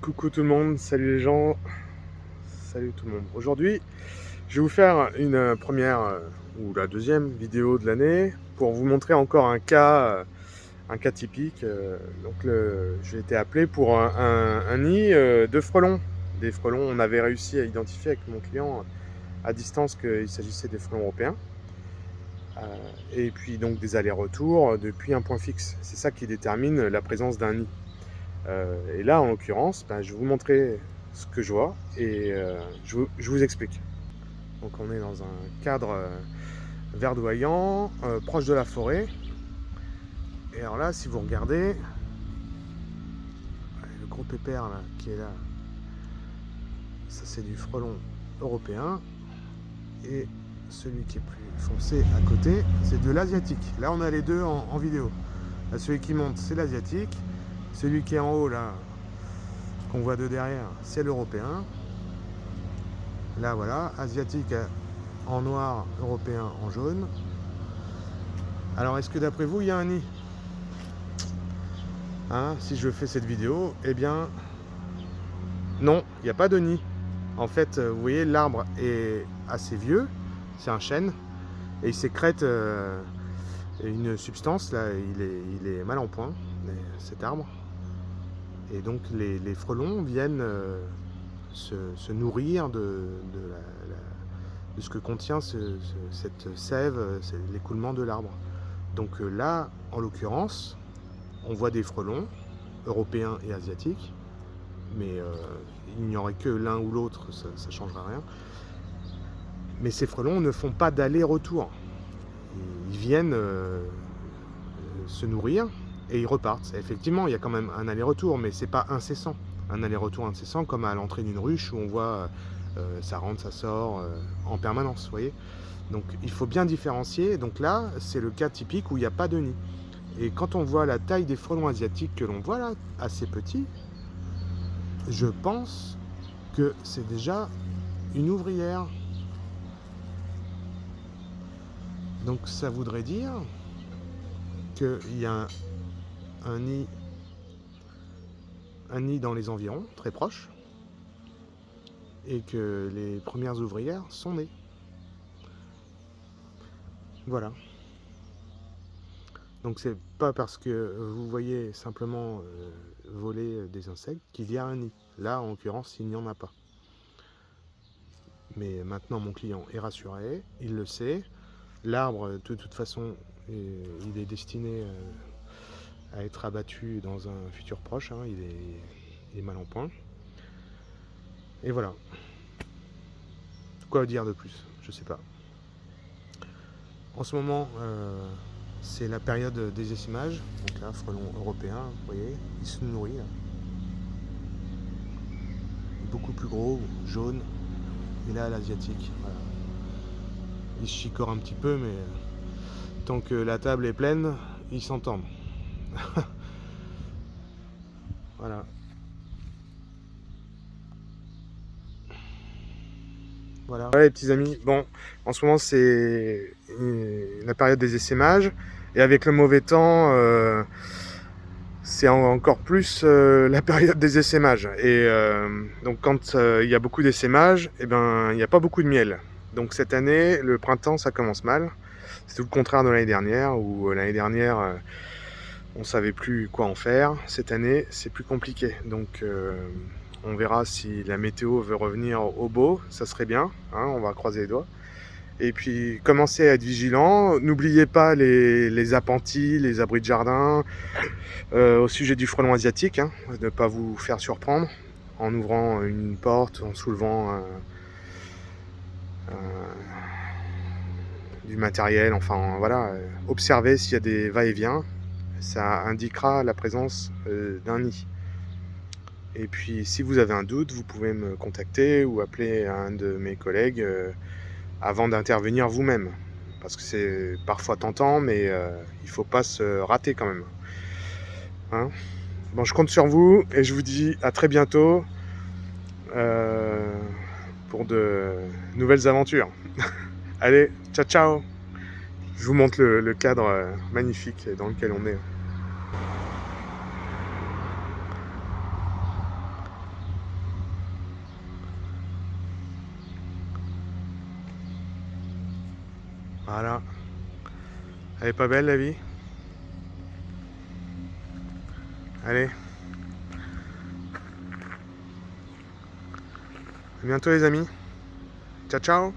Coucou tout le monde, salut les gens, salut tout le monde. Aujourd'hui, je vais vous faire une première ou la deuxième vidéo de l'année pour vous montrer encore un cas typique. J'ai été appelé pour un nid de frelons. Des frelons, on avait réussi à identifier avec mon client à distance qu'il s'agissait des frelons européens. Et puis donc des allers-retours depuis un point fixe. C'est ça qui détermine la présence d'un nid. Et là, en l'occurrence, je vais vous montrer ce que je vois et je vous explique. Donc on est dans un cadre verdoyant, proche de la forêt. Et alors là, si vous regardez, le gros pépère là, qui est là, ça c'est du frelon européen. Et celui qui est plus foncé à côté, c'est de l'asiatique. Là, on a les deux en vidéo. Là, celui qui monte, c'est l'asiatique. Celui qui est en haut, là, qu'on voit de derrière, c'est l'européen. Là, voilà, asiatique en noir, européen en jaune. Alors, est-ce que d'après vous, il y a un nid? Si je fais cette vidéo, eh bien, non, il n'y a pas de nid. En fait, vous voyez, l'arbre est assez vieux, c'est un chêne, et il sécrète une substance, là, il est mal en point, cet arbre. Et donc, les frelons viennent se nourrir de ce que contient cette sève, l'écoulement de l'arbre. Donc là, en l'occurrence, on voit des frelons, européens et asiatiques, mais il n'y aurait que l'un ou l'autre, ça ne changera rien. Mais ces frelons ne font pas d'aller-retour. Ils viennent se nourrir et ils repartent. Effectivement, il y a quand même un aller-retour, mais c'est pas incessant. Un aller-retour incessant comme à l'entrée d'une ruche où on voit ça rentre, ça sort en permanence, vous voyez. Donc il faut bien différencier. Donc là, c'est le cas typique où il n'y a pas de nid. Et quand on voit la taille des frelons asiatiques que l'on voit là, assez petits, je pense que c'est déjà une ouvrière. Donc ça voudrait dire qu'il y a un nid dans les environs, très proche, et que les premières ouvrières sont nées. Voilà. Donc c'est pas parce que vous voyez simplement voler des insectes qu'il y a un nid. Là, en l'occurrence, il n'y en a pas. Mais maintenant, mon client est rassuré, il le sait. L'arbre, de toute façon, il est destiné à être abattu dans un futur proche. Il est mal en point. Et voilà. Quoi dire de plus? Je sais pas. En ce moment, c'est la période des essaimages. Donc là, frelon européen, vous voyez, il se nourrit. Là. Beaucoup plus gros, jaune. Et là, l'asiatique. Voilà. Il se chicore un petit peu, mais tant que la table est pleine, ils s'entendent. Voilà. Voilà les petits amis. Bon, en ce moment, c'est la période des essaimages. Et avec le mauvais temps, c'est encore plus la période des essaimages. Et donc quand il y a beaucoup d'essaimages, eh ben, il n'y a pas beaucoup de miel. Donc cette année, le printemps, ça commence mal. C'est tout le contraire de l'année dernière, où l'année dernière, on savait plus quoi en faire. Cette année, c'est plus compliqué. Donc on verra si la météo veut revenir au beau, ça serait bien, on va croiser les doigts. Et puis commencez à être vigilant, n'oubliez pas les appentis, les abris de jardin, au sujet du frelon asiatique, de ne pas vous faire surprendre en ouvrant une porte, en soulevant du matériel, enfin voilà, observez s'il y a des va-et-vient, ça indiquera la présence d'un nid. Et puis si vous avez un doute, vous pouvez me contacter ou appeler un de mes collègues avant d'intervenir vous-même. Parce que c'est parfois tentant, mais il ne faut pas se rater quand même. Bon, je compte sur vous et je vous dis à très bientôt pour de nouvelles aventures. Allez, ciao ciao. Je vous montre le cadre magnifique dans lequel on est. Voilà. Elle est pas belle la vie? Allez. À bientôt les amis. Ciao ciao.